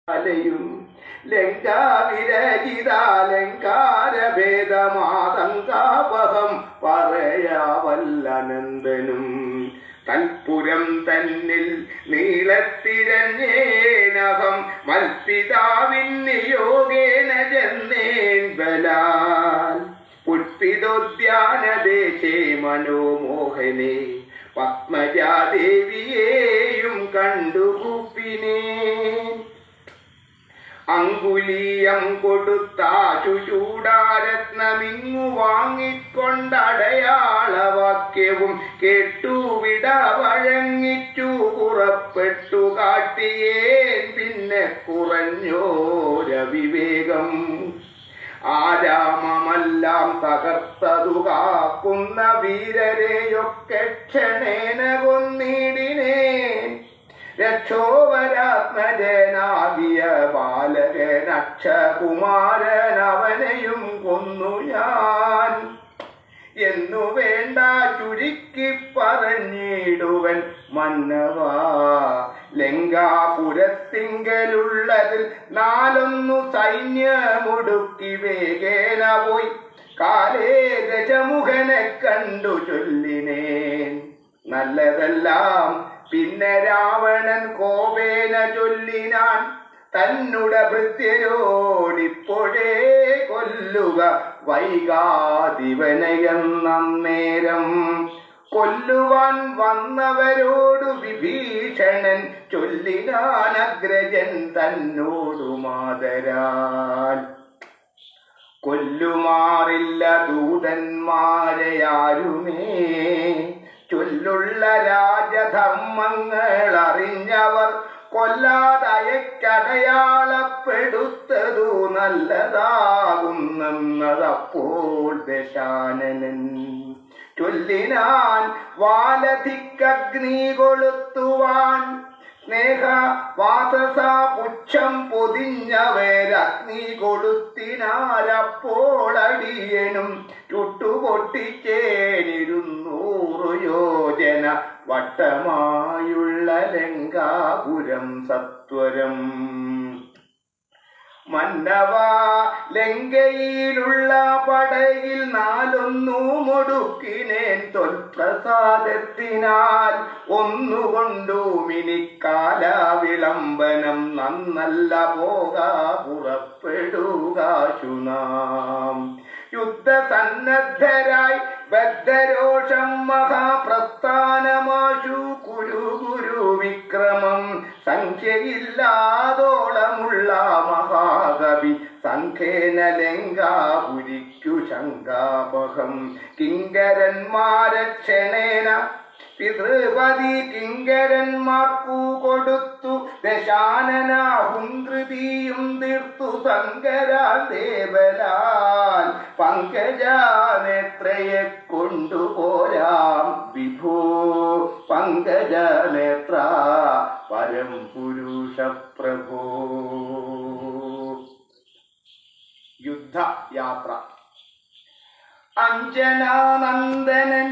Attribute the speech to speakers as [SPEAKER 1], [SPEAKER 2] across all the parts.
[SPEAKER 1] അലയും ലങ്കാവിരജിതാലങ്കാരഭേദമാതങ്കാപഹം പറയാവല്ലനന്ദനും തൽപുരം തന്നിൽ നീളത്തിരഞ്ഞേനഹം മൽപിതാവിൻ നിയോഗേന ജന്നേൻ ബലാൽ പുഷ്പിതോദ്യാനദേശേ മനോമോഹനേ പത്മജാദേവിയെയും കണ്ടുകൂപ്പിനേ അങ്കുലീയം കൊടുത്താശു ചൂടാരത്നമിങ്ങു വാങ്ങിക്കൊണ്ടടയാളവാക്യവും കേട്ടുവിട വഴങ്ങിച്ചു പുറപ്പെട്ടു കാട്ടിയേൻ പിന്നെ കുറഞ്ഞോരവിവേകം ആരാമമെല്ലാം തകർത്തതു കാക്കുന്ന വീരരെയൊക്കെ ക്ഷണേന കൊന്നിടിനേൻ രക്ഷോവരാത്മജനാകിയ ബാലകനക്ഷകുമാരൻ അവനെയും കൊന്നു ഞാൻ എന്നു വേണ്ട ചുരുക്കി പറഞ്ഞിടുവൻ മന്നവാ ലങ്കാപുരത്തിങ്കലുള്ളതിൽ 4 സൈന്യമൊടുക്കി വേഗേന പോയി കാലേ ഗജമുഖനെ കണ്ടു ചൊല്ലിനേൻ നല്ലതെല്ലാം പിന്നെ രാവണൻ കോപേന ചൊല്ലിനാൻ തന്നുട ഭൃത്യരോടിപ്പോഴേ കൊല്ലുക വൈകാതിവനയെന്നേരം കൊല്ലുവാൻ വന്നവരോടു വിഭീഷണൻ ചൊല്ലിനാൻ അഗ്രജൻ തന്നോടു മാതരാൽ കൊല്ലുമാറില്ല ദൂതന്മാരെയാരുമേ ചൊല്ലുള്ള രാജധർമ്മങ്ങൾ അറിഞ്ഞവർ കൊല്ലാതയക്കടയാളപ്പെടുത്തതു നല്ലതാകുന്നപ്പോൾ ദശാനനൻ ചൊല്ലിനാൻ വാലധിക്കഗ്നി കൊളുത്തുവാൻ സ്നേഹ വാസസ പുച്ഛം പൊതിഞ്ഞവരഗ്നി കൊളുത്തിനാരപ്പോൾ അടിയനും ചുട്ടുപൊട്ടിച്ചേനിരുന്നൂറു യോജന വട്ടമായുള്ള ലങ്കാപുരം സത്വരം മന്നവ ലങ്കയിലുള്ള പടയിൽ 4 മുടുക്കിനേൻ തൊൽപ്രസാദത്തിനാൽ ഒന്നുകൊണ്ടുമിനിക്കാല വിളംബനം നന്നല്ല പോകാ പുറപ്പെടുകാശു നാം യുദ്ധസന്നദ്ധരായി ബദ്ധരോഷം മഹാപ്രസ്ഥാനമാശു കുരു വിക്രമം സംഖ്യയില്ലാതോളമുള്ള മഹാകവി സംഖ്യേന ലങ്കാപുരിക്കു ശങ്കാപഹം കിങ്കരന്മാരക്ഷണേന പിതൃപതി കിങ്കരന്മാർക്കു കൊടുത്തു ദശാനനാഹും ധൃതിയും തീർത്തു സങ്കരാൽ ദേവലാൽ പങ്കജനേത്രയെ കൊണ്ടുപോരാം വിഭോ പങ്കജനേത്ര പരം പുരുഷ പ്രഭോ. യുദ്ധയാത്ര. അഞ്ജനാനന്ദനൻ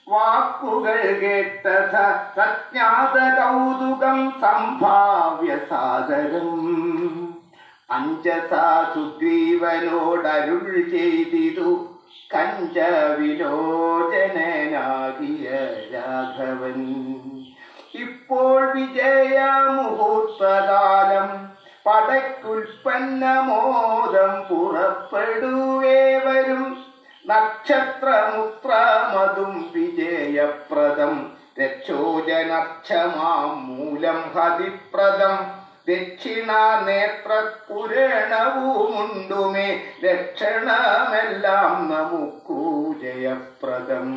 [SPEAKER 1] വാക്കുകൾ കേട്ടഥ സജ്ഞാത കൗതുകം സംഭാവ്യ സാദരം അഞ്ജസാ സുഗ്രീവനോടരുൾ ചെയ്തിതു കഞ്ചവിലോചനാകിയ രാഘവൻ. ഇപ്പോൾ വിജയ മുഹൂർത്തകാലം പടയ്ക്കുൽപ്പന്നമോദം പുറപ്പെടുവേവരും നക്ഷത്രമുത്രമതും വിജയപ്രദം രക്ഷോജനക്ഷമാം മൂലം ഹതിപ്രദം ദക്ഷിണാനേത്രപുരണവുമുണ്ടുമേ ലക്ഷണമെല്ലാം നമുക്കു ജയപ്രദം.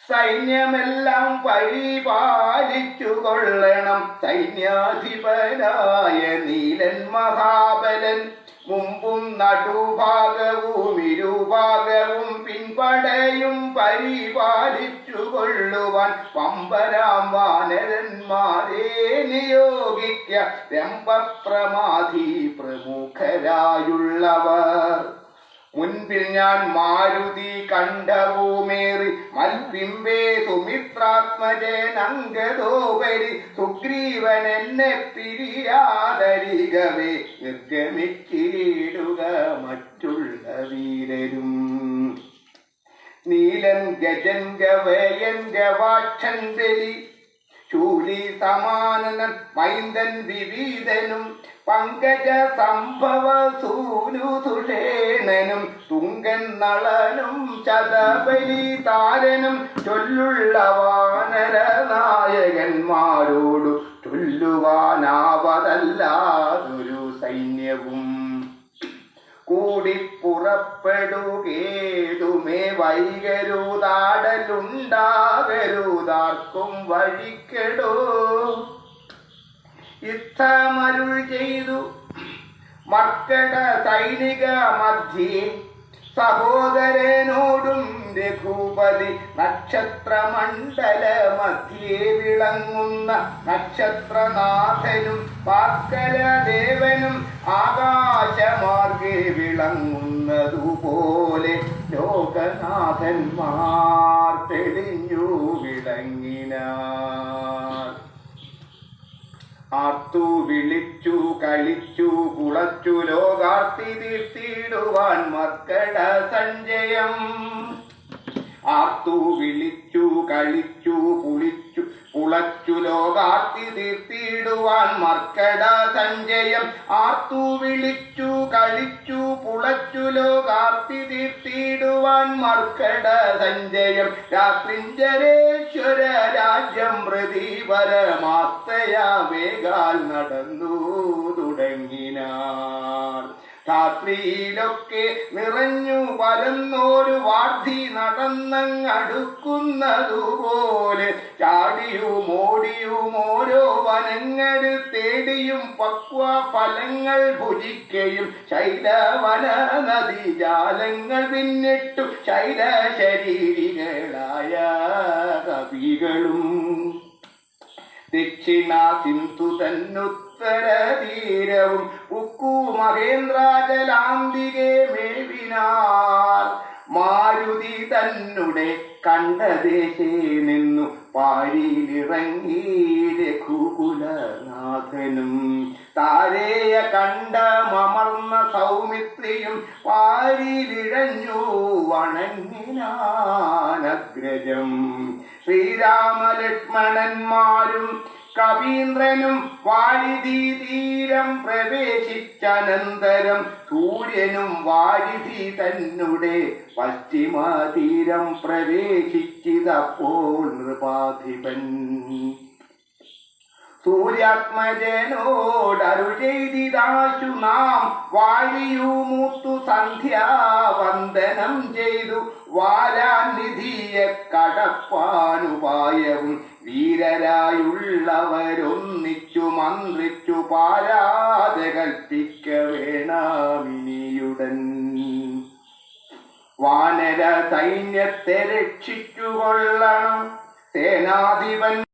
[SPEAKER 1] സൈന്യമെല്ലാം പരിപാലിച്ചു കൊള്ളണം സൈന്യാധിപനായ നീലൻ മഹാബലൻ മുമ്പും നടുഭാഗവും ഇരുഭാഗവും പിൻപടയും പരിപാലിച്ചു കൊള്ളുവാൻ പമ്പരാം വാനരന്മാരെ നിയോഗിക്ക രംഭപ്രമാധി പ്രമുഖരായുള്ളവർ മുൻപിൽ ഞാൻ മാരുതി കണ്ഠവുമേറി മൽപിമ്പേ സുമിത്രാത്മജനങ്കതോപരി സുഗ്രീവൻ എന്നെ പിരിയാതരികവേ നിർഗമിച്ചിടുക മറ്റുള്ള വീരരും. നീലൻ ഗജൻ ഗവയൻ ഗവാക്ഷൻ ബലി ശൂലി സമാനനൻ മൈന്ദൻ വിവീതനും പങ്കജ സംഭവ സൂനുതുഷേണനും തുങ്കൻ നളനും ശതബലി താരനും ചൊല്ലുള്ള വാനര നായകന്മാരോടു ചൊല്ലുവാനാവതല്ലാതൊരു സൈന്യവും. കൂടി പുറപ്പെടുകേതുമേ വൈകരുതാടലുണ്ടാകരുതാർക്കും വഴിക്കെടോ. യുദ്ധമരുൾ ചെയ്തു മർക്കട സൈനിക മധ്യേ സഹോദരനോടും രഘുപതി നക്ഷത്രമണ്ഡല മധ്യേ വിളങ്ങുന്ന നക്ഷത്രനാഥനും പാർക്കരദേവനും ആകാശമാർഗേ വിളങ്ങുന്നതുപോലെ ലോകനാഥന്മാർ തെളിഞ്ഞു വിളങ്ങിനാർ. ആർത്തു വിളിച്ചു കളിച്ചു കുളച്ചു ലോകാർത്തി തീർത്തിടുവാൻ മർക്കട സഞ്ജയം. ആർത്തു വിളിച്ചു കളിച്ചു കുളച്ചു ലോകാർത്തി തീർത്തിടുവാൻ മർക്കട സഞ്ജയം. ആർത്തു വിളിച്ചു കളിച്ചു കുളച്ചു ലോകാർത്തി തീർത്തിടുവാൻ മർക്കട സഞ്ജയം. രാത്രിഞ്ചരേശ്വര രാജ്യം പ്രതി പരമാസ്തയാ വേഗാൽ നടന്നു തുടങ്ങിനാർ. രാത്രിയിലൊക്കെ നിറഞ്ഞു പരന്നോരു വാർധി നടന്നങ്ങടുക്കുന്നതുപോലെ ചാടിയും ഓടിയും ഓരോ വനങ്ങളിൽ തേടിയും പക്വ ഫലങ്ങൾ ഭുജിക്കയും ശൈലവന നദീജാലങ്ങൾ പിന്നിട്ടു ശൈലശരീരികളായ കവികളും. ദക്ഷിണ സിന്ധു തന്നുത്തര തീരവും ഉക്കു മഹേന്ദ്രാചലാന്തികെ മേവിനാർ. മാരുതി തന്നെ കണ്ടദേശേ നിന്നു പാരിലിറങ്ങി രഘുകുലനാഥനും. താരേയ കണ്ടമർന്ന സൗമിത്രിയും പാരിലിഴഞ്ഞു വണങ്ങിനാനഗ്രജം. ശ്രീരാമലക്ഷ്മണന്മാരും കവീന്ദ്രനും വാരിധി തീരം പ്രവേശിച്ചനന്തരം സൂര്യനും വാരിധി തന്നെ പശ്ചിമതീരം പ്രവേശിച്ചതപ്പോൾ നൃപാധിപൻ. സൂര്യാത്മജനോടരുൾ ചെയ്തിതാശു നാം വാരിയുമൂത്തു സന്ധ്യാവന്ദനം ചെയ്തു വാരാനിധിയെ കടപ്പാനുപായവും വീരരായുള്ളവരൊന്നിച്ചു മന്ത്രിച്ചു പാരാതെ കൽപ്പിക്ക വേണമിനിയുടൻ. വാനര സൈന്യത്തെ രക്ഷിച്ചുകൊള്ളണം സേനാധിപൻ